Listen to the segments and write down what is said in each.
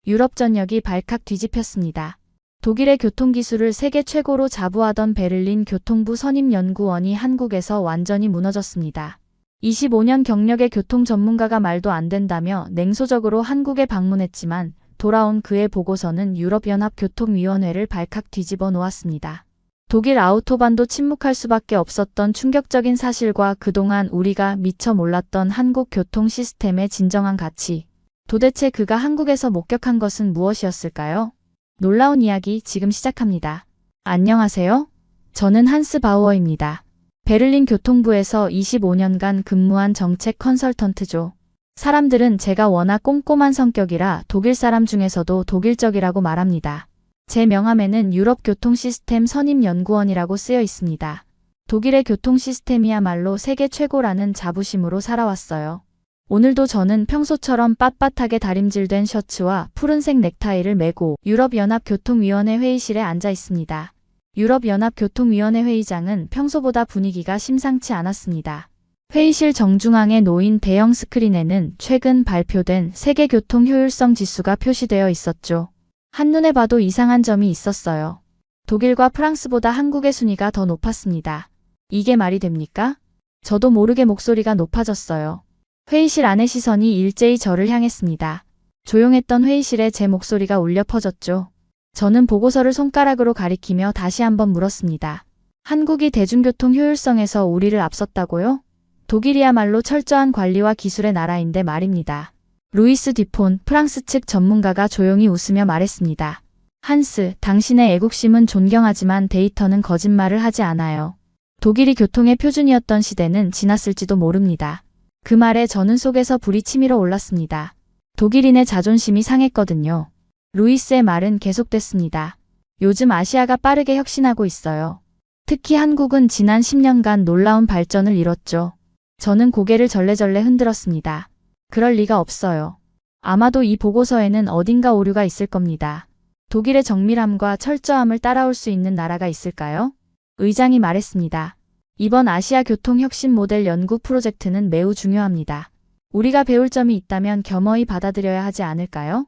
유럽 전역이 발칵 뒤집혔습니다. 독일의 교통기술을 세계 최고로 자부하던 베를린 교통부 선임연구원이 한국에서 완전히 무너졌습니다. 25년 경력의 교통 전문가가 말도 안 된다며 냉소적으로 한국에 방문했지만 돌아온 그의 보고서는 유럽연합교통위원회를 발칵 뒤집어 놓았습니다. 독일 아우토반도 침묵할 수밖에 없었던 충격적인 사실과 그동안 우리가 미처 몰랐던 한국 교통 시스템의 진정한 가치. 도대체 그가 한국에서 목격한 것은 무엇이었을까요? 놀라운 이야기 지금 시작합니다. 안녕하세요. 저는 한스 바우어입니다. 베를린 교통부에서 25년간 근무한 정책 컨설턴트죠. 사람들은 제가 워낙 꼼꼼한 성격이라 독일 사람 중에서도 독일적이라고 말합니다. 제 명함에는 유럽 교통 시스템 선임연구원이라고 쓰여 있습니다. 독일의 교통 시스템이야말로 세계 최고라는 자부심으로 살아왔어요. 오늘도 저는 평소처럼 빳빳하게 다림질된 셔츠와 푸른색 넥타이를 메고 유럽연합교통위원회 회의실에 앉아 있습니다. 유럽연합교통위원회 회의장은 평소보다 분위기가 심상치 않았습니다. 회의실 정중앙에 놓인 대형 스크린에는 최근 발표된 세계 교통 효율성 지수가 표시되어 있었죠. 한눈에 봐도 이상한 점이 있었어요. 독일과 프랑스보다 한국의 순위가 더 높았습니다. 이게 말이 됩니까? 저도 모르게 목소리가 높아졌어요. 회의실 안의 시선이 일제히 저를 향했습니다. 조용했던 회의실에 제 목소리가 울려 퍼졌죠. 저는 보고서를 손가락으로 가리키며 다시 한번 물었습니다. 한국이 대중교통 효율성에서 우리를 앞섰다고요? 독일이야말로 철저한 관리와 기술의 나라인데 말입니다. 루이스 듀폰 프랑스 측 전문가가 조용히 웃으며 말했습니다. 한스, 당신의 애국심은 존경하지만 데이터는 거짓말을 하지 않아요. 독일이 교통의 표준이었던 시대는 지났을지도 모릅니다. 그 말에 저는 속에서 불이 치밀어 올랐습니다. 독일인의 자존심이 상했거든요. 루이스의 말은 계속됐습니다. 요즘 아시아가 빠르게 혁신하고 있어요. 특히 한국은 지난 10년간 놀라운 발전을 이뤘죠. 저는 고개를 절레절레 흔들었습니다. 그럴 리가 없어요. 아마도 이 보고서에는 어딘가 오류가 있을 겁니다. 독일의 정밀함과 철저함을 따라올 수 있는 나라가 있을까요? 의장이 말했습니다. 이번 아시아 교통 혁신 모델 연구 프로젝트는 매우 중요합니다. 우리가 배울 점이 있다면 겸허히 받아들여야 하지 않을까요?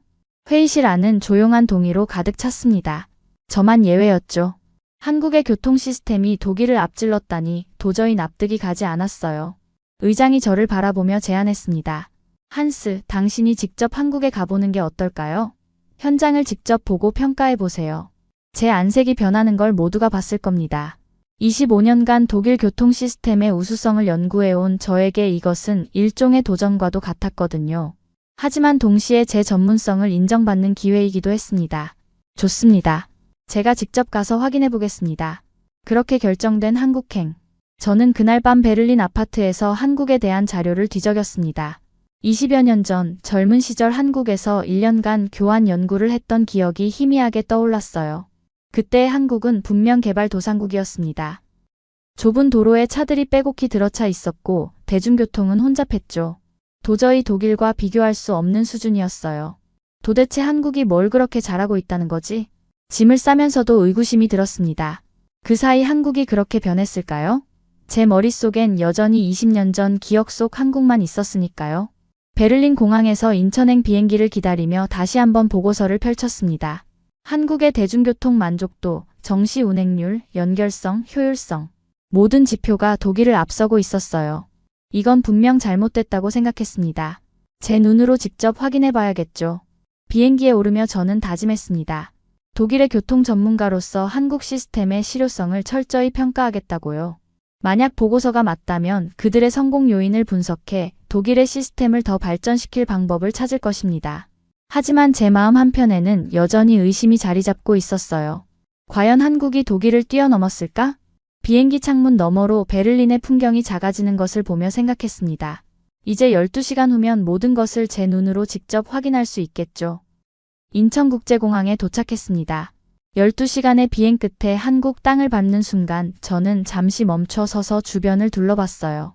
회의실 안은 조용한 동의로 가득 찼습니다. 저만 예외였죠. 한국의 교통 시스템이 독일을 앞질렀다니 도저히 납득이 가지 않았어요. 의장이 저를 바라보며 제안했습니다. 한스, 당신이 직접 한국에 가보는 게 어떨까요? 현장을 직접 보고 평가해보세요. 제 안색이 변하는 걸 모두가 봤을 겁니다. 25년간 독일 교통 시스템의 우수성을 연구해온 저에게 이것은 일종의 도전과도 같았거든요. 하지만 동시에 제 전문성을 인정받는 기회이기도 했습니다. 좋습니다. 제가 직접 가서 확인해 보겠습니다. 그렇게 결정된 한국행. 저는 그날 밤 베를린 아파트에서 한국에 대한 자료를 뒤적였습니다. 20여 년 전 젊은 시절 한국에서 1년간 교환 연구를 했던 기억이 희미하게 떠올랐어요. 그때 한국은 분명 개발도상국이었습니다. 좁은 도로에 차들이 빼곡히 들어차 있었고 대중교통은 혼잡했죠. 도저히 독일과 비교할 수 없는 수준이었어요. 도대체 한국이 뭘 그렇게 잘하고 있다는 거지? 짐을 싸면서도 의구심이 들었습니다. 그 사이 한국이 그렇게 변했을까요? 제 머릿속엔 여전히 20년 전 기억 속 한국만 있었으니까요. 베를린 공항에서 인천행 비행기를 기다리며 다시 한번 보고서를 펼쳤습니다. 한국의 대중교통 만족도, 정시 운행률, 연결성, 효율성. 모든 지표가 독일을 앞서고 있었어요. 이건 분명 잘못됐다고 생각했습니다. 제 눈으로 직접 확인해 봐야겠죠. 비행기에 오르며 저는 다짐했습니다. 독일의 교통 전문가로서 한국 시스템의 실효성을 철저히 평가하겠다고요. 만약 보고서가 맞다면 그들의 성공 요인을 분석해 독일의 시스템을 더 발전시킬 방법을 찾을 것입니다. 하지만 제 마음 한편에는 여전히 의심이 자리 잡고 있었어요. 과연 한국이 독일을 뛰어넘었을까? 비행기 창문 너머로 베를린의 풍경이 작아지는 것을 보며 생각했습니다. 이제 12시간 후면 모든 것을 제 눈으로 직접 확인할 수 있겠죠. 인천국제공항에 도착했습니다. 12시간의 비행 끝에 한국 땅을 밟는 순간 저는 잠시 멈춰 서서 주변을 둘러봤어요.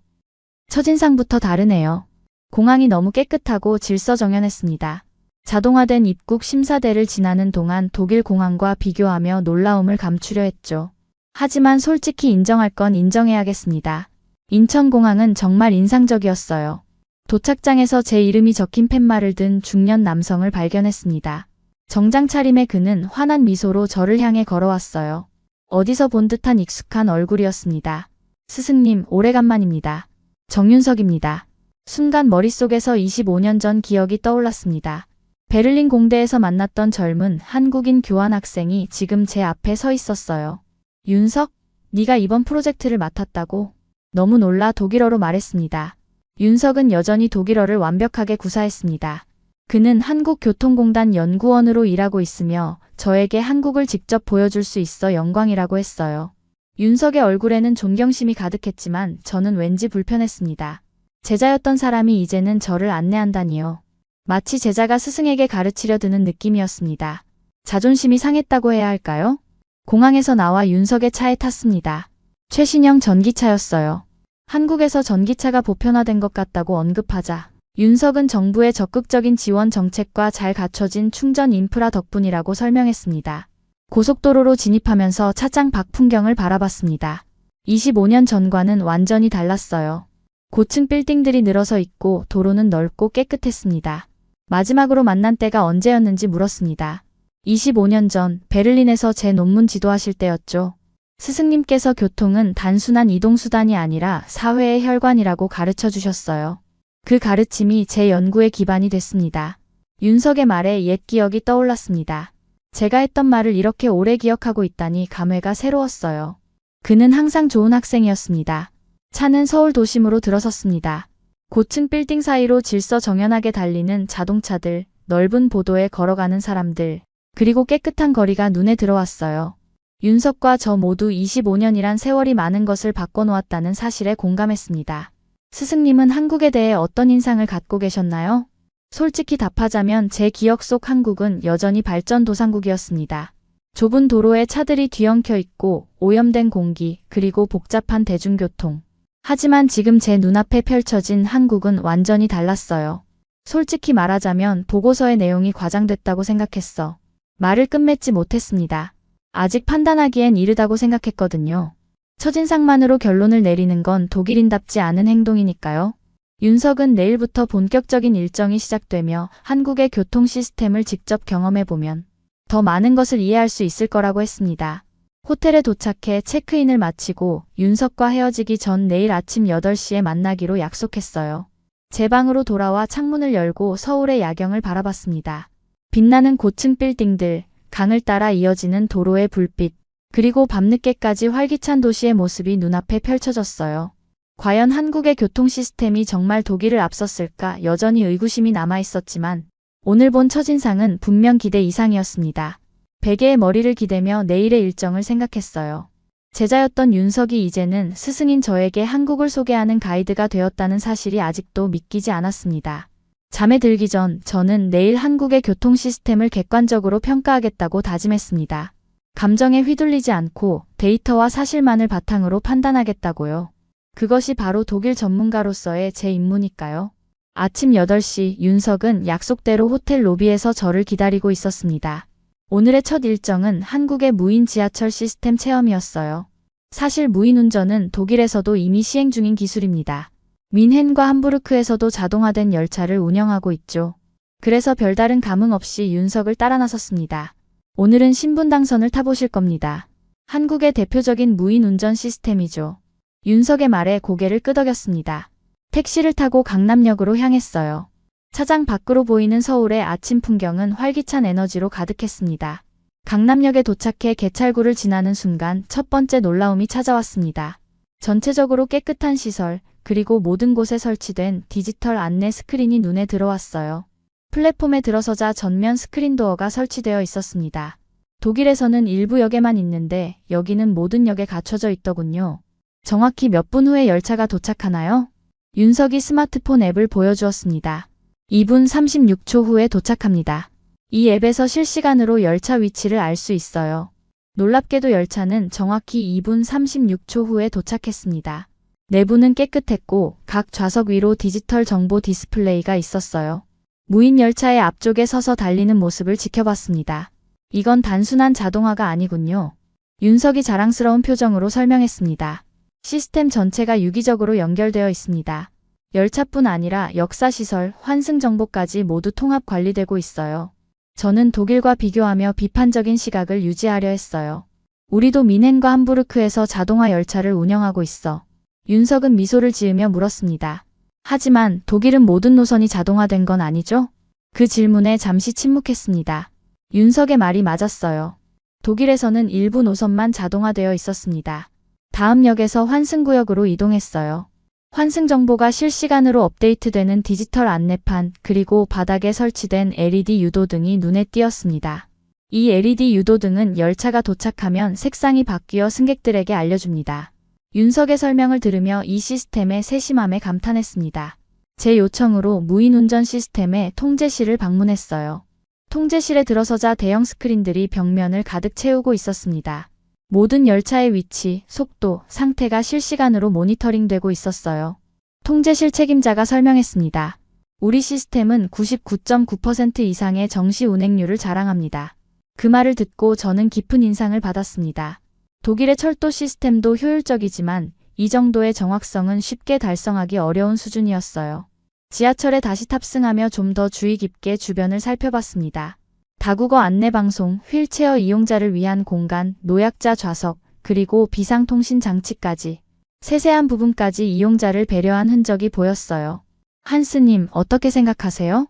첫인상부터 다르네요. 공항이 너무 깨끗하고 질서정연했습니다. 자동화된 입국 심사대를 지나는 동안 독일 공항과 비교하며 놀라움을 감추려 했죠. 하지만 솔직히 인정할 건 인정해야겠습니다. 인천공항은 정말 인상적이었어요. 도착장에서 제 이름이 적힌 팻말을 든 중년 남성을 발견했습니다. 정장 차림의 그는 환한 미소로 저를 향해 걸어왔어요. 어디서 본 듯한 익숙한 얼굴이었습니다. 스승님, 오래간만입니다. 정윤석입니다. 순간 머릿속에서 25년 전 기억이 떠올랐습니다. 베를린 공대에서 만났던 젊은 한국인 교환학생이 지금 제 앞에 서 있었어요. 윤석, 네가 이번 프로젝트를 맡았다고? 너무 놀라 독일어로 말했습니다. 윤석은 여전히 독일어를 완벽하게 구사했습니다. 그는 한국교통공단 연구원으로 일하고 있으며 저에게 한국을 직접 보여줄 수 있어 영광이라고 했어요. 윤석의 얼굴에는 존경심이 가득했지만 저는 왠지 불편했습니다. 제자였던 사람이 이제는 저를 안내한다니요. 마치 제자가 스승에게 가르치려 드는 느낌이었습니다. 자존심이 상했다고 해야 할까요? 공항에서 나와 윤석의 차에 탔습니다. 최신형 전기차였어요. 한국에서 전기차가 보편화된 것 같다고 언급하자 윤석은 정부의 적극적인 지원 정책과 잘 갖춰진 충전 인프라 덕분이라고 설명했습니다. 고속도로로 진입하면서 차장 밖 풍경을 바라봤습니다. 25년 전과는 완전히 달랐어요. 고층 빌딩들이 늘어서 있고 도로는 넓고 깨끗했습니다. 마지막으로 만난 때가 언제였는지 물었습니다. 25년 전 베를린에서 제 논문 지도하실 때였죠. 스승님께서 교통은 단순한 이동수단이 아니라 사회의 혈관이라고 가르쳐 주셨어요. 그 가르침이 제 연구의 기반이 됐습니다. 윤석의 말에 옛 기억이 떠올랐습니다. 제가 했던 말을 이렇게 오래 기억하고 있다니 감회가 새로웠어요. 그는 항상 좋은 학생이었습니다. 차는 서울 도심으로 들어섰습니다. 고층 빌딩 사이로 질서정연하게 달리는 자동차들, 넓은 보도에 걸어가는 사람들, 그리고 깨끗한 거리가 눈에 들어왔어요. 윤석과 저 모두 25년이란 세월이 많은 것을 바꿔놓았다는 사실에 공감했습니다. 스승님은 한국에 대해 어떤 인상을 갖고 계셨나요? 솔직히 답하자면 제 기억 속 한국은 여전히 발전도상국이었습니다. 좁은 도로에 차들이 뒤엉켜 있고 오염된 공기, 그리고 복잡한 대중교통. 하지만 지금 제 눈앞에 펼쳐진 한국은 완전히 달랐어요. 솔직히 말하자면 보고서의 내용이 과장됐다고 생각했어. 말을 끝맺지 못했습니다. 아직 판단하기엔 이르다고 생각했거든요. 첫인상만으로 결론을 내리는 건 독일인답지 않은 행동이니까요. 윤석은 내일부터 본격적인 일정이 시작되며 한국의 교통 시스템을 직접 경험해보면 더 많은 것을 이해할 수 있을 거라고 했습니다. 호텔에 도착해 체크인을 마치고 윤석과 헤어지기 전 내일 아침 8시에 만나기로 약속했어요. 제 방으로 돌아와 창문을 열고 서울의 야경을 바라봤습니다. 빛나는 고층 빌딩들, 강을 따라 이어지는 도로의 불빛, 그리고 밤늦게까지 활기찬 도시의 모습이 눈앞에 펼쳐졌어요. 과연 한국의 교통 시스템이 정말 독일을 앞섰을까 여전히 의구심이 남아있었지만 오늘 본 첫인상은 분명 기대 이상이었습니다. 베개에 머리를 기대며 내일의 일정을 생각했어요. 제자였던 윤석이 이제는 스승인 저에게 한국을 소개하는 가이드가 되었다는 사실이 아직도 믿기지 않았습니다. 잠에 들기 전 저는 내일 한국의 교통 시스템을 객관적으로 평가하겠다고 다짐했습니다. 감정에 휘둘리지 않고 데이터와 사실만을 바탕으로 판단하겠다고요. 그것이 바로 독일 전문가로서의 제 임무니까요. 아침 8시 윤석은 약속대로 호텔 로비에서 저를 기다리고 있었습니다. 오늘의 첫 일정은 한국의 무인 지하철 시스템 체험이었어요. 사실 무인 운전은 독일에서도 이미 시행 중인 기술입니다. 뮌헨과 함부르크에서도 자동화된 열차를 운영하고 있죠. 그래서 별다른 감흥 없이 윤석을 따라 나섰습니다. 오늘은 신분당선을 타보실 겁니다. 한국의 대표적인 무인 운전 시스템이죠. 윤석의 말에 고개를 끄덕였습니다. 택시를 타고 강남역으로 향했어요. 차장 밖으로 보이는 서울의 아침 풍경은 활기찬 에너지로 가득했습니다. 강남역에 도착해 개찰구를 지나는 순간 첫 번째 놀라움이 찾아왔습니다. 전체적으로 깨끗한 시설, 그리고 모든 곳에 설치된 디지털 안내 스크린이 눈에 들어왔어요. 플랫폼에 들어서자 전면 스크린 도어가 설치되어 있었습니다. 독일에서는 일부 역에만 있는데 여기는 모든 역에 갖춰져 있더군요. 정확히 몇 분 후에 열차가 도착하나요? 윤석이 스마트폰 앱을 보여주었습니다. 2분 36초 후에 도착합니다. 이 앱에서 실시간으로 열차 위치를 알 수 있어요. 놀랍게도 열차는 정확히 2분 36초 후에 도착했습니다. 내부는 깨끗했고 각 좌석 위로 디지털 정보 디스플레이가 있었어요. 무인 열차의 앞쪽에 서서 달리는 모습을 지켜봤습니다. 이건 단순한 자동화가 아니군요. 윤석이 자랑스러운 표정으로 설명했습니다. 시스템 전체가 유기적으로 연결되어 있습니다. 열차뿐 아니라 역사시설, 환승 정보까지 모두 통합 관리되고 있어요. 저는 독일과 비교하며 비판적인 시각을 유지하려 했어요. 우리도 뮌헨과 함부르크에서 자동화 열차를 운영하고 있어. 윤석은 미소를 지으며 물었습니다. 하지만 독일은 모든 노선이 자동화된 건 아니죠? 그 질문에 잠시 침묵했습니다. 윤석의 말이 맞았어요. 독일에서는 일부 노선만 자동화되어 있었습니다. 다음 역에서 환승구역으로 이동했어요. 환승 정보가 실시간으로 업데이트되는 디지털 안내판, 그리고 바닥에 설치된 LED 유도등이 눈에 띄었습니다. 이 LED 유도등은 열차가 도착하면 색상이 바뀌어 승객들에게 알려줍니다. 윤석의 설명을 들으며 이 시스템의 세심함에 감탄했습니다. 제 요청으로 무인운전 시스템의 통제실을 방문했어요. 통제실에 들어서자 대형 스크린들이 벽면을 가득 채우고 있었습니다. 모든 열차의 위치, 속도, 상태가 실시간으로 모니터링되고 있었어요. 통제실 책임자가 설명했습니다. 우리 시스템은 99.9% 이상의 정시 운행률을 자랑합니다. 그 말을 듣고 저는 깊은 인상을 받았습니다. 독일의 철도 시스템도 효율적이지만 이 정도의 정확성은 쉽게 달성하기 어려운 수준이었어요. 지하철에 다시 탑승하며 좀 더 주의 깊게 주변을 살펴봤습니다. 다국어 안내방송, 휠체어 이용자를 위한 공간, 노약자 좌석, 그리고 비상통신 장치까지 세세한 부분까지 이용자를 배려한 흔적이 보였어요. 한스님, 어떻게 생각하세요?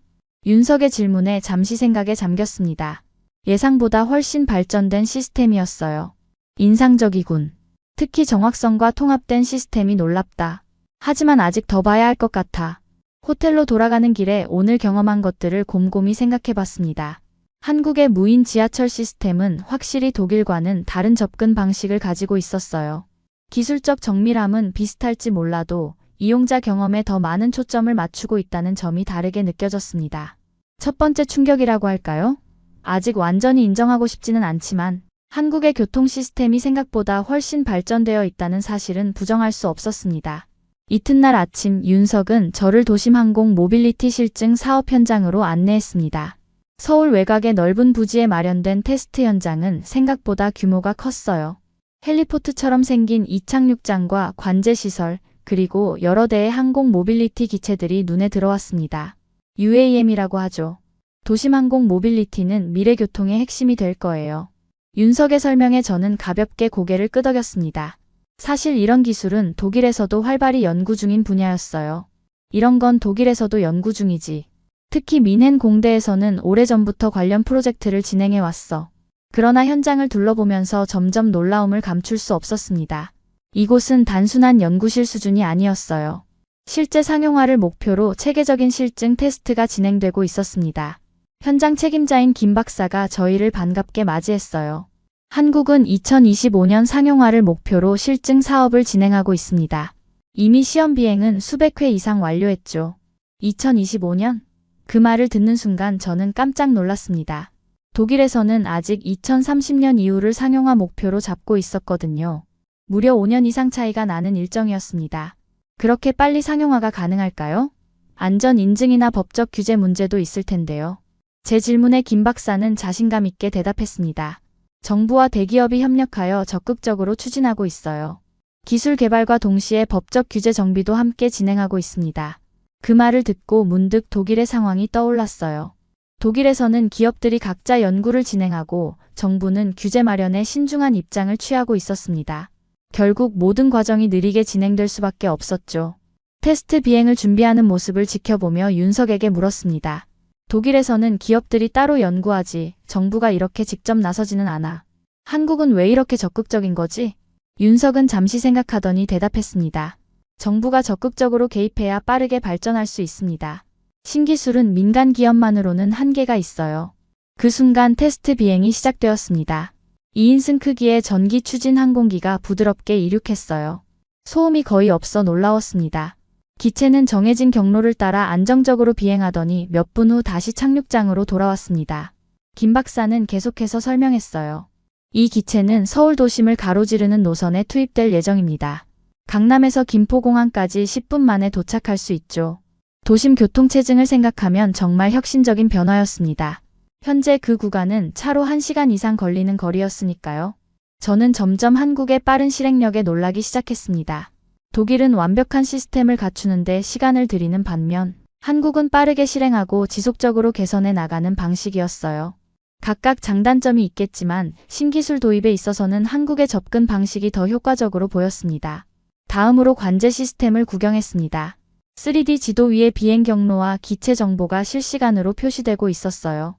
윤석의 질문에 잠시 생각에 잠겼습니다. 예상보다 훨씬 발전된 시스템이었어요. 인상적이군. 특히 정확성과 통합된 시스템이 놀랍다. 하지만 아직 더 봐야 할 것 같아. 호텔로 돌아가는 길에 오늘 경험한 것들을 곰곰이 생각해봤습니다. 한국의 무인 지하철 시스템은 확실히 독일과는 다른 접근 방식을 가지고 있었어요. 기술적 정밀함은 비슷할지 몰라도 이용자 경험에 더 많은 초점을 맞추고 있다는 점이 다르게 느껴졌습니다. 첫 번째 충격이라고 할까요? 아직 완전히 인정하고 싶지는 않지만 한국의 교통 시스템이 생각보다 훨씬 발전되어 있다는 사실은 부정할 수 없었습니다. 이튿날 아침 윤석은 저를 도심 항공 모빌리티 실증 사업 현장으로 안내했습니다. 서울 외곽의 넓은 부지에 마련된 테스트 현장은 생각보다 규모가 컸어요. 헬리포트처럼 생긴 이착륙장과 관제시설, 그리고 여러 대의 항공 모빌리티 기체들이 눈에 들어왔습니다. UAM이라고 하죠. 도심항공 모빌리티는 미래 교통의 핵심이 될 거예요. 윤석의 설명에 저는 가볍게 고개를 끄덕였습니다. 사실 이런 기술은 독일에서도 활발히 연구 중인 분야였어요. 이런 건 독일에서도 연구 중이지. 특히 뮌헨 공대에서는 오래전부터 관련 프로젝트를 진행해 왔어. 그러나 현장을 둘러보면서 점점 놀라움을 감출 수 없었습니다. 이곳은 단순한 연구실 수준이 아니었어요. 실제 상용화를 목표로 체계적인 실증 테스트가 진행되고 있었습니다. 현장 책임자인 김 박사가 저희를 반갑게 맞이했어요. 한국은 2025년 상용화를 목표로 실증 사업을 진행하고 있습니다. 이미 시험 비행은 수백 회 이상 완료했죠. 2025년? 그 말을 듣는 순간 저는 깜짝 놀랐습니다. 독일에서는 아직 2030년 이후를 상용화 목표로 잡고 있었거든요. 무려 5년 이상 차이가 나는 일정이었습니다. 그렇게 빨리 상용화가 가능할까요? 안전 인증이나 법적 규제 문제도 있을 텐데요. 제 질문에 김 박사는 자신감 있게 대답했습니다. 정부와 대기업이 협력하여 적극적으로 추진하고 있어요. 기술 개발과 동시에 법적 규제 정비도 함께 진행하고 있습니다. 그 말을 듣고 문득 독일의 상황이 떠올랐어요. 독일에서는 기업들이 각자 연구를 진행하고 정부는 규제 마련에 신중한 입장을 취하고 있었습니다. 결국 모든 과정이 느리게 진행될 수밖에 없었죠. 테스트 비행을 준비하는 모습을 지켜보며 윤석에게 물었습니다. 독일에서는 기업들이 따로 연구하지 정부가 이렇게 직접 나서지는 않아. 한국은 왜 이렇게 적극적인 거지? 윤석은 잠시 생각하더니 대답했습니다. 정부가 적극적으로 개입해야 빠르게 발전할 수 있습니다. 신기술은 민간 기업만으로는 한계가 있어요. 그 순간 테스트 비행이 시작되었습니다. 2인승 크기의 전기 추진 항공기가 부드럽게 이륙했어요. 소음이 거의 없어 놀라웠습니다. 기체는 정해진 경로를 따라 안정적으로 비행하더니 몇 분 후 다시 착륙장으로 돌아왔습니다. 김 박사는 계속해서 설명했어요. 이 기체는 서울 도심을 가로지르는 노선에 투입될 예정입니다. 강남에서 김포공항까지 10분 만에 도착할 수 있죠. 도심 교통체증을 생각하면 정말 혁신적인 변화였습니다. 현재 그 구간은 차로 1시간 이상 걸리는 거리였으니까요. 저는 점점 한국의 빠른 실행력에 놀라기 시작했습니다. 독일은 완벽한 시스템을 갖추는데 시간을 들이는 반면 한국은 빠르게 실행하고 지속적으로 개선해 나가는 방식이었어요. 각각 장단점이 있겠지만 신기술 도입에 있어서는 한국의 접근 방식이 더 효과적으로 보였습니다. 다음으로 관제 시스템을 구경했습니다. 3D 지도 위에 비행 경로와 기체 정보가 실시간으로 표시되고 있었어요.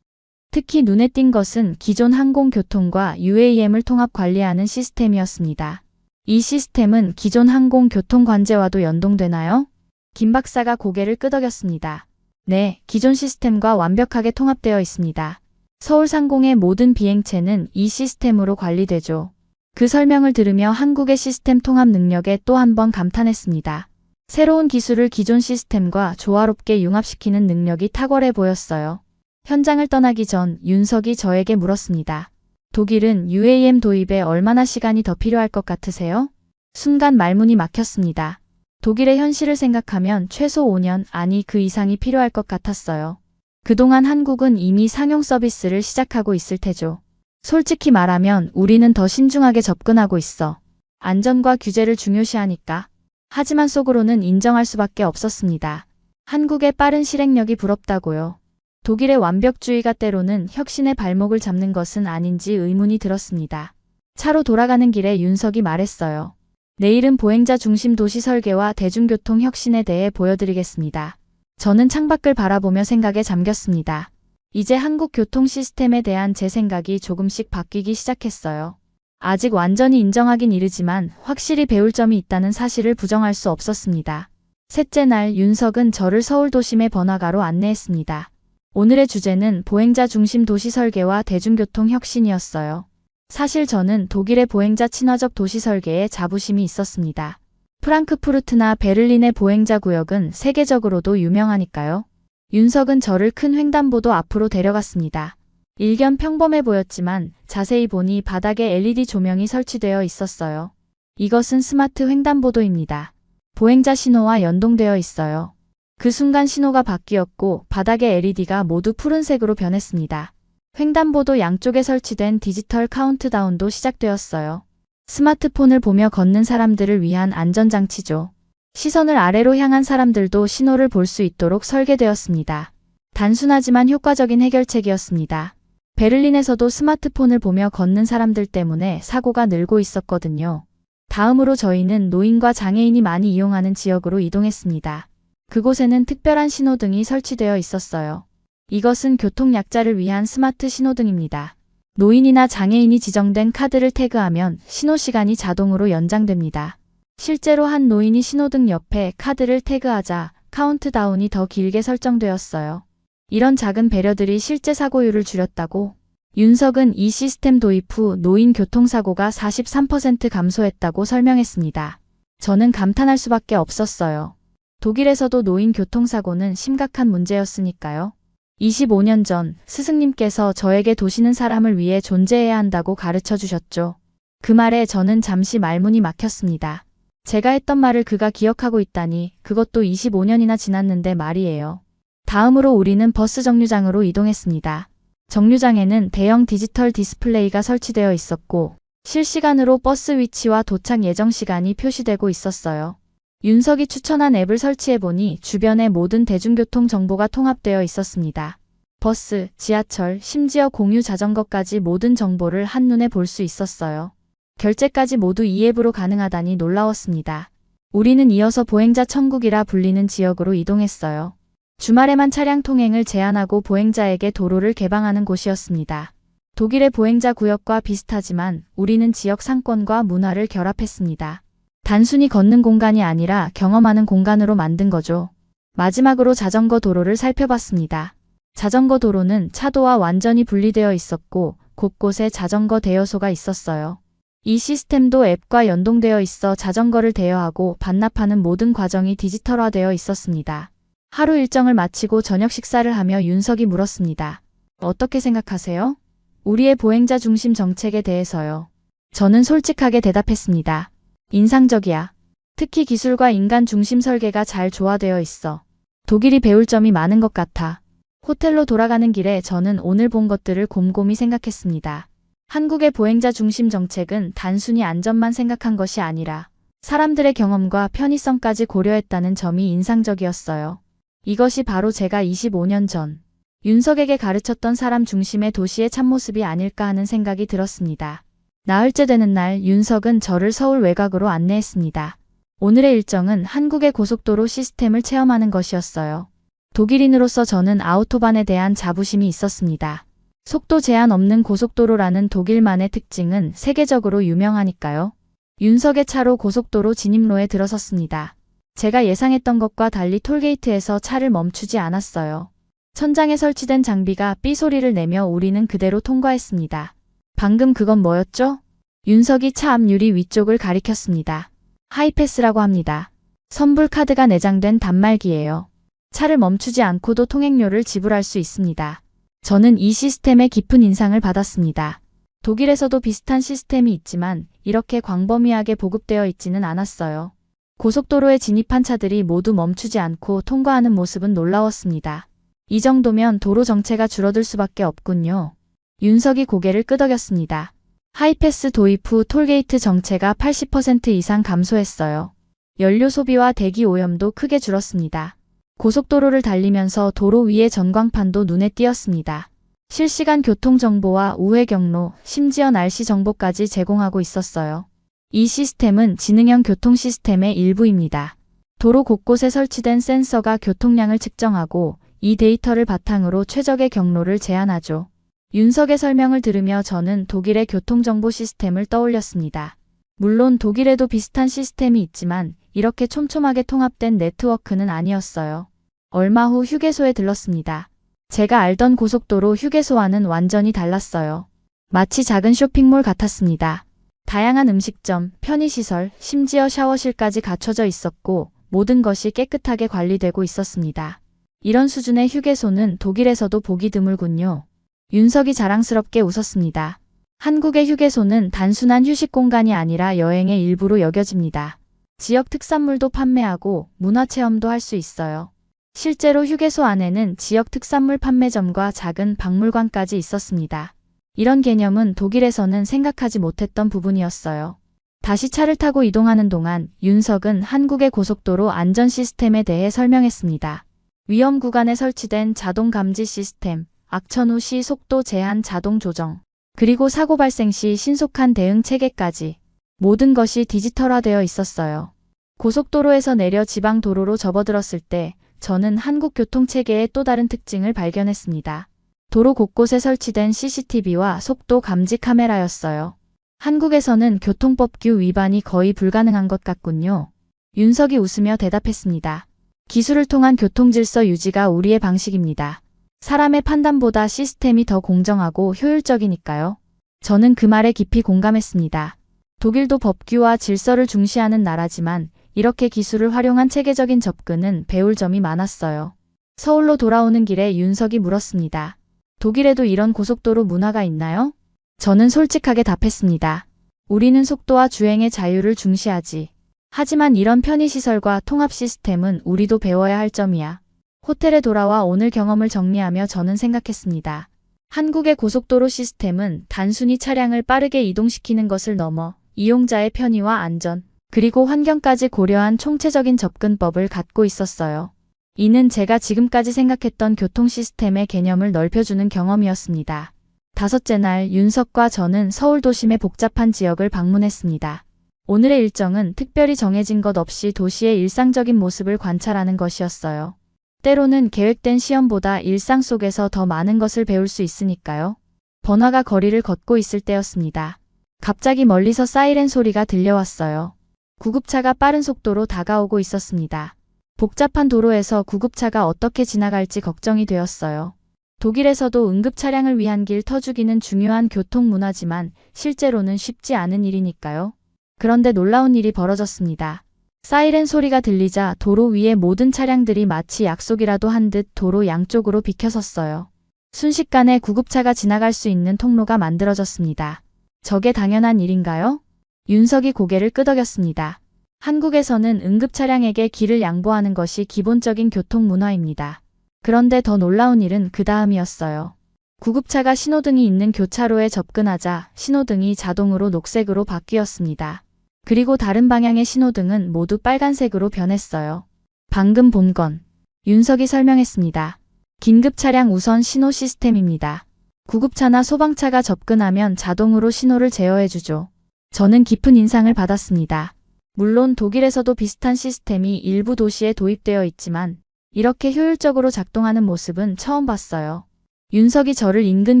특히 눈에 띈 것은 기존 항공교통과 UAM을 통합 관리하는 시스템이었습니다. 이 시스템은 기존 항공교통 관제와도 연동되나요? 김 박사가 고개를 끄덕였습니다. 네, 기존 시스템과 완벽하게 통합되어 있습니다. 서울상공의 모든 비행체는 이 시스템으로 관리되죠. 그 설명을 들으며 한국의 시스템 통합 능력에 또 한 번 감탄했습니다. 새로운 기술을 기존 시스템과 조화롭게 융합시키는 능력이 탁월해 보였어요. 현장을 떠나기 전 윤석이 저에게 물었습니다. 독일은 UAM 도입에 얼마나 시간이 더 필요할 것 같으세요? 순간 말문이 막혔습니다. 독일의 현실을 생각하면 최소 5년, 아니 그 이상이 필요할 것 같았어요. 그동안 한국은 이미 상용 서비스를 시작하고 있을 테죠. 솔직히 말하면 우리는 더 신중하게 접근하고 있어. 안전과 규제를 중요시하니까. 하지만 속으로는 인정할 수밖에 없었습니다. 한국의 빠른 실행력이 부럽다고요. 독일의 완벽주의가 때로는 혁신의 발목을 잡는 것은 아닌지 의문이 들었습니다. 차로 돌아가는 길에 윤석이 말했어요. 내일은 보행자 중심 도시 설계와 대중교통 혁신에 대해 보여드리겠습니다. 저는 창밖을 바라보며 생각에 잠겼습니다. 이제 한국 교통 시스템에 대한 제 생각이 조금씩 바뀌기 시작했어요. 아직 완전히 인정하긴 이르지만 확실히 배울 점이 있다는 사실을 부정할 수 없었습니다. 셋째 날 윤석은 저를 서울 도심의 번화가로 안내했습니다. 오늘의 주제는 보행자 중심 도시 설계와 대중교통 혁신이었어요. 사실 저는 독일의 보행자 친화적 도시 설계에 자부심이 있었습니다. 프랑크푸르트나 베를린의 보행자 구역은 세계적으로도 유명하니까요. 윤석은 저를 큰 횡단보도 앞으로 데려갔습니다. 일견 평범해 보였지만 자세히 보니 바닥에 LED 조명이 설치되어 있었어요. 이것은 스마트 횡단보도입니다. 보행자 신호와 연동되어 있어요. 그 순간 신호가 바뀌었고 바닥의 LED가 모두 푸른색으로 변했습니다. 횡단보도 양쪽에 설치된 디지털 카운트다운도 시작되었어요. 스마트폰을 보며 걷는 사람들을 위한 안전장치죠. 시선을 아래로 향한 사람들도 신호를 볼 수 있도록 설계되었습니다. 단순하지만 효과적인 해결책이었습니다. 베를린에서도 스마트폰을 보며 걷는 사람들 때문에 사고가 늘고 있었거든요. 다음으로 저희는 노인과 장애인이 많이 이용하는 지역으로 이동했습니다. 그곳에는 특별한 신호등이 설치되어 있었어요. 이것은 교통약자를 위한 스마트 신호등입니다. 노인이나 장애인이 지정된 카드를 태그하면 신호시간이 자동으로 연장됩니다. 실제로 한 노인이 신호등 옆에 카드를 태그하자 카운트다운이 더 길게 설정되었어요. 이런 작은 배려들이 실제 사고율을 줄였다고? 윤석은 이 시스템 도입 후 노인 교통사고가 43% 감소했다고 설명했습니다. 저는 감탄할 수밖에 없었어요. 독일에서도 노인 교통사고는 심각한 문제였으니까요. 25년 전 스승님께서 저에게 도시는 사람을 위해 존재해야 한다고 가르쳐 주셨죠. 그 말에 저는 잠시 말문이 막혔습니다. 제가 했던 말을 그가 기억하고 있다니 그것도 25년이나 지났는데 말이에요. 다음으로 우리는 버스 정류장으로 이동했습니다. 정류장에는 대형 디지털 디스플레이가 설치되어 있었고 실시간으로 버스 위치와 도착 예정 시간이 표시되고 있었어요. 윤석이 추천한 앱을 설치해보니 주변의 모든 대중교통 정보가 통합되어 있었습니다. 버스, 지하철, 심지어 공유 자전거까지 모든 정보를 한눈에 볼 수 있었어요. 결제까지 모두 이 앱으로 가능하다니 놀라웠습니다. 우리는 이어서 보행자 천국이라 불리는 지역으로 이동했어요. 주말에만 차량 통행을 제한하고 보행자에게 도로를 개방하는 곳이었습니다. 독일의 보행자 구역과 비슷하지만 우리는 지역 상권과 문화를 결합했습니다. 단순히 걷는 공간이 아니라 경험하는 공간으로 만든 거죠. 마지막으로 자전거 도로를 살펴봤습니다. 자전거 도로는 차도와 완전히 분리되어 있었고 곳곳에 자전거 대여소가 있었어요. 이 시스템도 앱과 연동되어 있어 자전거를 대여하고 반납하는 모든 과정이 디지털화되어 있었습니다. 하루 일정을 마치고 저녁 식사를 하며 윤석이 물었습니다. 어떻게 생각하세요? 우리의 보행자 중심 정책에 대해서요. 저는 솔직하게 대답했습니다. 인상적이야. 특히 기술과 인간 중심 설계가 잘 조화되어 있어. 독일이 배울 점이 많은 것 같아. 호텔로 돌아가는 길에 저는 오늘 본 것들을 곰곰이 생각했습니다. 한국의 보행자 중심 정책은 단순히 안전만 생각한 것이 아니라 사람들의 경험과 편의성까지 고려했다는 점이 인상적이었어요. 이것이 바로 제가 25년 전 윤석에게 가르쳤던 사람 중심의 도시의 참모습이 아닐까 하는 생각이 들었습니다. 나흘째 되는 날 윤석은 저를 서울 외곽으로 안내했습니다. 오늘의 일정은 한국의 고속도로 시스템을 체험하는 것이었어요. 독일인으로서 저는 아우토반에 대한 자부심이 있었습니다. 속도 제한 없는 고속도로라는 독일만의 특징은 세계적으로 유명하니까요. 윤석의 차로 고속도로 진입로에 들어섰습니다. 제가 예상했던 것과 달리 톨게이트에서 차를 멈추지 않았어요. 천장에 설치된 장비가 삐 소리를 내며 우리는 그대로 통과했습니다. 방금 그건 뭐였죠? 윤석이 차 앞 유리 위쪽을 가리켰습니다. 하이패스라고 합니다. 선불 카드가 내장된 단말기예요. 차를 멈추지 않고도 통행료를 지불할 수 있습니다. 저는 이 시스템에 깊은 인상을 받았습니다. 독일에서도 비슷한 시스템이 있지만 이렇게 광범위하게 보급되어 있지는 않았어요. 고속도로에 진입한 차들이 모두 멈추지 않고 통과하는 모습은 놀라웠습니다. 이 정도면 도로 정체가 줄어들 수밖에 없군요. 윤석이 고개를 끄덕였습니다. 하이패스 도입 후 톨게이트 정체가 80% 이상 감소했어요. 연료 소비와 대기 오염도 크게 줄었습니다. 고속도로를 달리면서 도로 위의 전광판도 눈에 띄었습니다. 실시간 교통정보와 우회 경로, 심지어 날씨 정보까지 제공하고 있었어요. 이 시스템은 지능형 교통 시스템의 일부입니다. 도로 곳곳에 설치된 센서가 교통량을 측정하고 이 데이터를 바탕으로 최적의 경로를 제안하죠. 윤석의 설명을 들으며 저는 독일의 교통정보 시스템을 떠올렸습니다. 물론 독일에도 비슷한 시스템이 있지만 이렇게 촘촘하게 통합된 네트워크는 아니었어요. 얼마 후 휴게소에 들렀습니다. 제가 알던 고속도로 휴게소와는 완전히 달랐어요. 마치 작은 쇼핑몰 같았습니다. 다양한 음식점, 편의시설, 심지어 샤워실까지 갖춰져 있었고 모든 것이 깨끗하게 관리되고 있었습니다. 이런 수준의 휴게소는 독일에서도 보기 드물군요. 윤석이 자랑스럽게 웃었습니다. 한국의 휴게소는 단순한 휴식 공간이 아니라 여행의 일부로 여겨집니다. 지역 특산물도 판매하고 문화체험도 할 수 있어요. 실제로 휴게소 안에는 지역 특산물 판매점과 작은 박물관까지 있었습니다. 이런 개념은 독일에서는 생각하지 못했던 부분이었어요. 다시 차를 타고 이동하는 동안 윤석은 한국의 고속도로 안전 시스템에 대해 설명했습니다. 위험 구간에 설치된 자동 감지 시스템, 악천 후 시 속도 제한 자동 조정, 그리고 사고 발생 시 신속한 대응 체계까지 모든 것이 디지털화되어 있었어요. 고속도로에서 내려 지방 도로로 접어들었을 때 저는 한국 교통체계의 또 다른 특징을 발견했습니다. 도로 곳곳에 설치된 CCTV와 속도 감지 카메라였어요. 한국에서는 교통법규 위반이 거의 불가능한 것 같군요. 윤석이 웃으며 대답했습니다. 기술을 통한 교통질서 유지가 우리의 방식입니다. 사람의 판단보다 시스템이 더 공정하고 효율적이니까요. 저는 그 말에 깊이 공감했습니다. 독일도 법규와 질서를 중시하는 나라지만 이렇게 기술을 활용한 체계적인 접근은 배울 점이 많았어요. 서울로 돌아오는 길에 윤석이 물었습니다. 독일에도 이런 고속도로 문화가 있나요? 저는 솔직하게 답했습니다. 우리는 속도와 주행의 자유를 중시하지. 하지만 이런 편의시설과 통합 시스템은 우리도 배워야 할 점이야. 호텔에 돌아와 오늘 경험을 정리하며 저는 생각했습니다. 한국의 고속도로 시스템은 단순히 차량을 빠르게 이동시키는 것을 넘어 이용자의 편의와 안전, 그리고 환경까지 고려한 총체적인 접근법을 갖고 있었어요. 이는 제가 지금까지 생각했던 교통 시스템의 개념을 넓혀주는 경험이었습니다. 다섯째 날 윤석과 저는 서울 도심의 복잡한 지역을 방문했습니다. 오늘의 일정은 특별히 정해진 것 없이 도시의 일상적인 모습을 관찰하는 것이었어요. 때로는 계획된 시험보다 일상 속에서 더 많은 것을 배울 수 있으니까요. 번화가 거리를 걷고 있을 때였습니다. 갑자기 멀리서 사이렌 소리가 들려왔어요. 구급차가 빠른 속도로 다가오고 있었습니다. 복잡한 도로에서 구급차가 어떻게 지나갈지 걱정이 되었어요. 독일에서도 응급 차량을 위한 길 터주기는 중요한 교통 문화지만 실제로는 쉽지 않은 일이니까요. 그런데 놀라운 일이 벌어졌습니다. 사이렌 소리가 들리자 도로 위의 모든 차량들이 마치 약속이라도 한 듯 도로 양쪽으로 비켜섰어요. 순식간에 구급차가 지나갈 수 있는 통로가 만들어졌습니다. 저게 당연한 일인가요? 윤석이 고개를 끄덕였습니다. 한국에서는 응급 차량에게 길을 양보하는 것이 기본적인 교통 문화입니다. 그런데 더 놀라운 일은 그 다음이었어요. 구급차가 신호등이 있는 교차로에 접근하자 신호등이 자동으로 녹색으로 바뀌었습니다. 그리고 다른 방향의 신호등은 모두 빨간색으로 변했어요. 방금 본 건 윤석이 설명했습니다. 긴급 차량 우선 신호 시스템입니다. 구급차나 소방차가 접근하면 자동으로 신호를 제어해주죠. 저는 깊은 인상을 받았습니다. 물론 독일에서도 비슷한 시스템이 일부 도시에 도입되어 있지만 이렇게 효율적으로 작동하는 모습은 처음 봤어요. 윤석이 저를 인근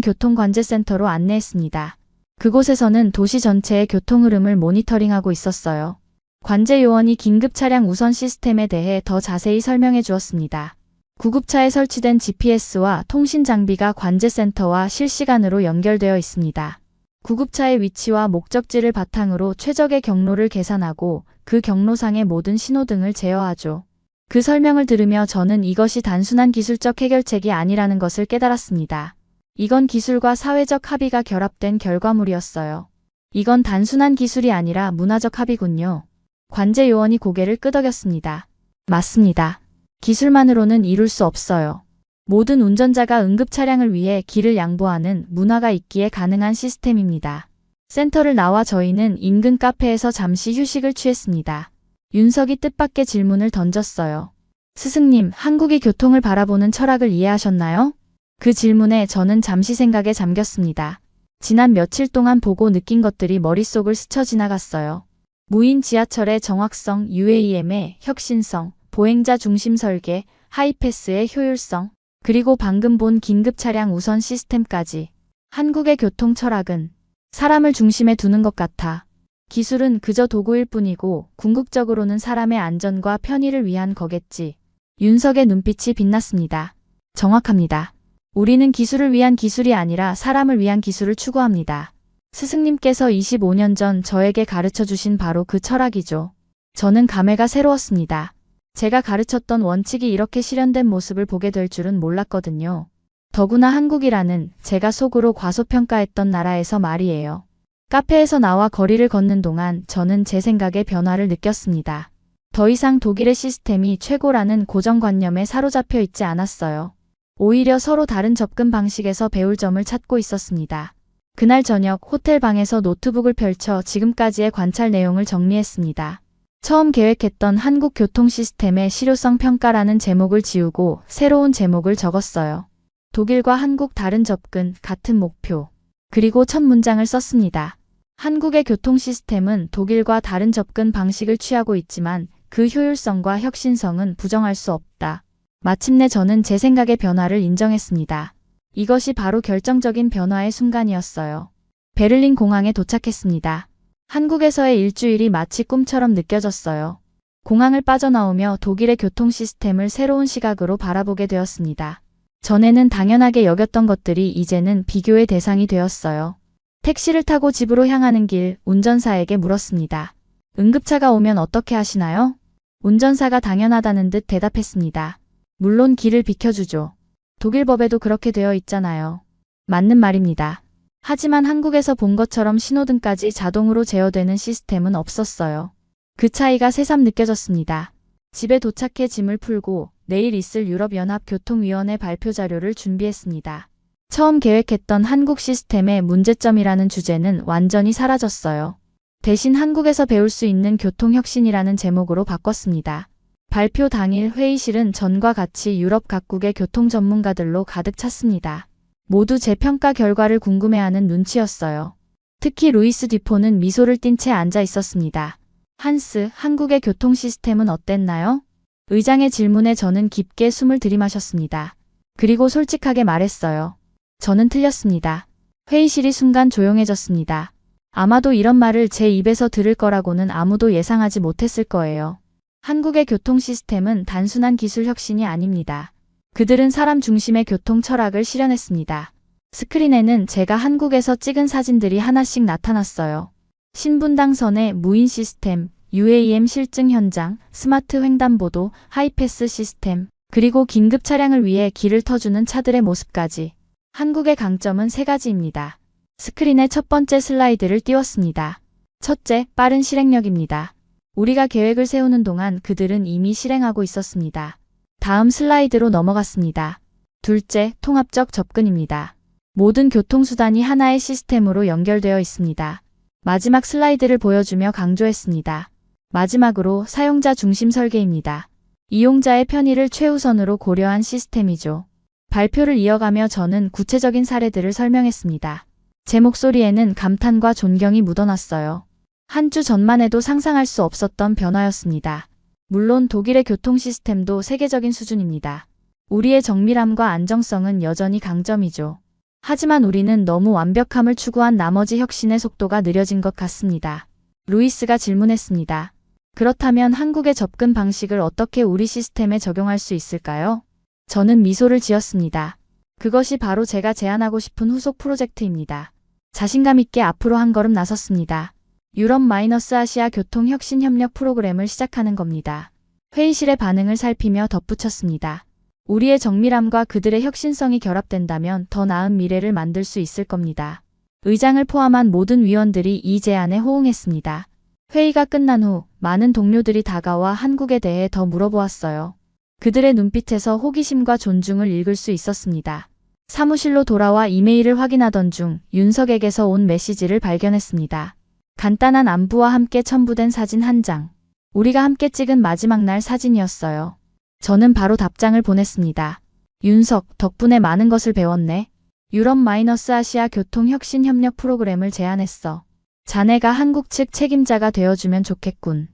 교통관제센터로 안내했습니다. 그곳에서는 도시 전체의 교통 흐름을 모니터링하고 있었어요. 관제 요원이 긴급 차량 우선 시스템에 대해 더 자세히 설명해 주었습니다. 구급차에 설치된 GPS와 통신 장비가 관제센터와 실시간으로 연결되어 있습니다. 구급차의 위치와 목적지를 바탕으로 최적의 경로를 계산하고 그 경로상의 모든 신호등을 제어하죠. 그 설명을 들으며 저는 이것이 단순한 기술적 해결책이 아니라는 것을 깨달았습니다. 이건 기술과 사회적 합의가 결합된 결과물이었어요. 이건 단순한 기술이 아니라 문화적 합의군요. 관제 요원이 고개를 끄덕였습니다. 맞습니다. 기술만으로는 이룰 수 없어요. 모든 운전자가 응급 차량을 위해 길을 양보하는 문화가 있기에 가능한 시스템입니다. 센터를 나와 저희는 인근 카페에서 잠시 휴식을 취했습니다. 윤석이 뜻밖의 질문을 던졌어요. 스승님, 한국이 교통을 바라보는 철학을 이해하셨나요? 그 질문에 저는 잠시 생각에 잠겼습니다. 지난 며칠 동안 보고 느낀 것들이 머릿속을 스쳐 지나갔어요. 무인 지하철의 정확성, UAM의 혁신성, 보행자 중심 설계, 하이패스의 효율성, 그리고 방금 본 긴급 차량 우선 시스템까지. 한국의 교통 철학은 사람을 중심에 두는 것 같아. 기술은 그저 도구일 뿐이고 궁극적으로는 사람의 안전과 편의를 위한 거겠지. 윤석의 눈빛이 빛났습니다. 정확합니다. 우리는 기술을 위한 기술이 아니라 사람을 위한 기술을 추구합니다. 스승님께서 25년 전 저에게 가르쳐 주신 바로 그 철학이죠. 저는 감회가 새로웠습니다. 제가 가르쳤던 원칙이 이렇게 실현된 모습을 보게 될 줄은 몰랐거든요. 더구나 한국이라는 제가 속으로 과소평가했던 나라에서 말이에요. 카페에서 나와 거리를 걷는 동안 저는 제 생각의 변화를 느꼈습니다. 더 이상 독일의 시스템이 최고라는 고정관념에 사로잡혀 있지 않았어요. 오히려 서로 다른 접근 방식에서 배울 점을 찾고 있었습니다. 그날 저녁 호텔 방에서 노트북을 펼쳐 지금까지의 관찰 내용을 정리했습니다. 처음 계획했던 한국 교통 시스템의 실효성 평가라는 제목을 지우고 새로운 제목을 적었어요. 독일과 한국 다른 접근, 같은 목표. 그리고 첫 문장을 썼습니다. 한국의 교통 시스템은 독일과 다른 접근 방식을 취하고 있지만 그 효율성과 혁신성은 부정할 수 없다. 마침내 저는 제 생각의 변화를 인정했습니다. 이것이 바로 결정적인 변화의 순간이었어요. 베를린 공항에 도착했습니다. 한국에서의 일주일이 마치 꿈처럼 느껴졌어요. 공항을 빠져나오며 독일의 교통 시스템을 새로운 시각으로 바라보게 되었습니다. 전에는 당연하게 여겼던 것들이 이제는 비교의 대상이 되었어요. 택시를 타고 집으로 향하는 길, 운전사에게 물었습니다. 응급차가 오면 어떻게 하시나요? 운전사가 당연하다는 듯 대답했습니다. 물론 길을 비켜주죠. 독일 법에도 그렇게 되어 있잖아요. 맞는 말입니다. 하지만 한국에서 본 것처럼 신호등까지 자동으로 제어되는 시스템은 없었어요. 그 차이가 새삼 느껴졌습니다. 집에 도착해 짐을 풀고 내일 있을 유럽연합교통위원회 발표 자료를 준비했습니다. 처음 계획했던 한국 시스템의 문제점이라는 주제는 완전히 사라졌어요. 대신 한국에서 배울 수 있는 교통혁신이라는 제목으로 바꿨습니다. 발표 당일 회의실은 전과 같이 유럽 각국의 교통 전문가들로 가득 찼습니다. 모두 제 평가 결과를 궁금해하는 눈치였어요. 특히 루이스 듀포는 미소를 띤 채 앉아 있었습니다. 한스, 한국의 교통 시스템은 어땠나요? 의장의 질문에 저는 깊게 숨을 들이마셨습니다. 그리고 솔직하게 말했어요. 저는 틀렸습니다. 회의실이 순간 조용해졌습니다. 아마도 이런 말을 제 입에서 들을 거라고는 아무도 예상하지 못했을 거예요. 한국의 교통 시스템은 단순한 기술 혁신이 아닙니다. 그들은 사람 중심의 교통 철학을 실현했습니다. 스크린에는 제가 한국에서 찍은 사진들이 하나씩 나타났어요. 신분당선의 무인 시스템, UAM 실증 현장, 스마트 횡단보도, 하이패스 시스템, 그리고 긴급 차량을 위해 길을 터주는 차들의 모습까지. 한국의 강점은 세 가지입니다. 스크린에 첫 번째 슬라이드를 띄웠습니다. 첫째, 빠른 실행력입니다. 우리가 계획을 세우는 동안 그들은 이미 실행하고 있었습니다. 다음 슬라이드로 넘어갔습니다. 둘째, 통합적 접근입니다. 모든 교통수단이 하나의 시스템으로 연결되어 있습니다. 마지막 슬라이드를 보여주며 강조했습니다. 마지막으로 사용자 중심 설계입니다. 이용자의 편의를 최우선으로 고려한 시스템이죠. 발표를 이어가며 저는 구체적인 사례들을 설명했습니다. 제 목소리에는 감탄과 존경이 묻어났어요. 한 주 전만 해도 상상할 수 없었던 변화였습니다. 물론 독일의 교통 시스템도 세계적인 수준입니다. 우리의 정밀함과 안정성은 여전히 강점이죠. 하지만 우리는 너무 완벽함을 추구한 나머지 혁신의 속도가 느려진 것 같습니다. 루이스가 질문했습니다. 그렇다면 한국의 접근 방식을 어떻게 우리 시스템에 적용할 수 있을까요? 저는 미소를 지었습니다. 그것이 바로 제가 제안하고 싶은 후속 프로젝트입니다. 자신감 있게 앞으로 한 걸음 나섰습니다. 유럽-아시아 교통혁신협력 프로그램을 시작하는 겁니다. 회의실의 반응을 살피며 덧붙였습니다. 우리의 정밀함과 그들의 혁신성이 결합된다면 더 나은 미래를 만들 수 있을 겁니다. 의장을 포함한 모든 위원들이 이 제안에 호응했습니다. 회의가 끝난 후 많은 동료들이 다가와 한국에 대해 더 물어보았어요. 그들의 눈빛에서 호기심과 존중을 읽을 수 있었습니다. 사무실로 돌아와 이메일을 확인하던 중 윤석에게서 온 메시지를 발견했습니다. 간단한 안부와 함께 첨부된 사진 한 장. 우리가 함께 찍은 마지막 날 사진이었어요. 저는 바로 답장을 보냈습니다. 윤석, 덕분에 많은 것을 배웠네. 유럽-아시아 교통혁신협력 프로그램을 제안했어. 자네가 한국 측 책임자가 되어주면 좋겠군.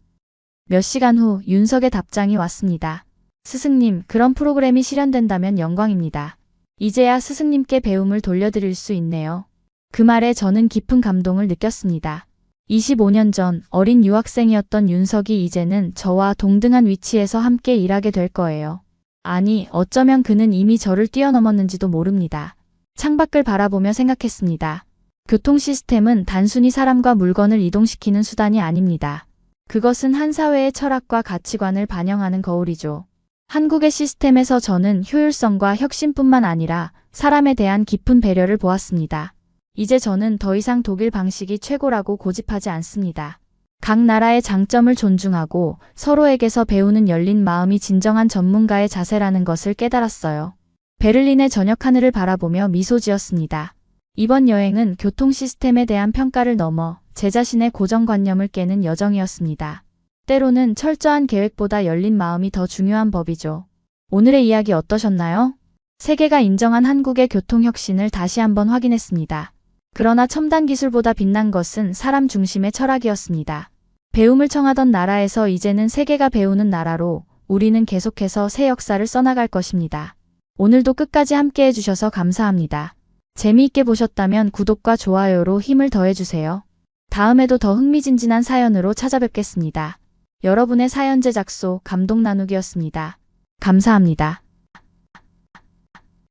몇 시간 후 윤석의 답장이 왔습니다. 스승님, 그런 프로그램이 실현된다면 영광입니다. 이제야 스승님께 배움을 돌려드릴 수 있네요. 그 말에 저는 깊은 감동을 느꼈습니다. 25년 전 어린 유학생이었던 윤석이 이제는 저와 동등한 위치에서 함께 일하게 될 거예요. 아니, 어쩌면 그는 이미 저를 뛰어넘었는지도 모릅니다. 창밖을 바라보며 생각했습니다. 교통 시스템은 단순히 사람과 물건을 이동시키는 수단이 아닙니다. 그것은 한 사회의 철학과 가치관을 반영하는 거울이죠. 한국의 시스템에서 저는 효율성과 혁신뿐만 아니라 사람에 대한 깊은 배려를 보았습니다. 이제 저는 더 이상 독일 방식이 최고라고 고집하지 않습니다. 각 나라의 장점을 존중하고 서로에게서 배우는 열린 마음이 진정한 전문가의 자세라는 것을 깨달았어요. 베를린의 저녁 하늘을 바라보며 미소 지었습니다. 이번 여행은 교통 시스템에 대한 평가를 넘어 제 자신의 고정관념을 깨는 여정이었습니다. 때로는 철저한 계획보다 열린 마음이 더 중요한 법이죠. 오늘의 이야기 어떠셨나요? 세계가 인정한 한국의 교통혁신을 다시 한번 확인했습니다. 그러나 첨단 기술보다 빛난 것은 사람 중심의 철학이었습니다. 배움을 청하던 나라에서 이제는 세계가 배우는 나라로 우리는 계속해서 새 역사를 써나갈 것입니다. 오늘도 끝까지 함께 해주셔서 감사합니다. 재미있게 보셨다면 구독과 좋아요로 힘을 더해주세요. 다음에도 더 흥미진진한 사연으로 찾아뵙겠습니다. 여러분의 사연 제작소 감동 나누기였습니다. 감사합니다.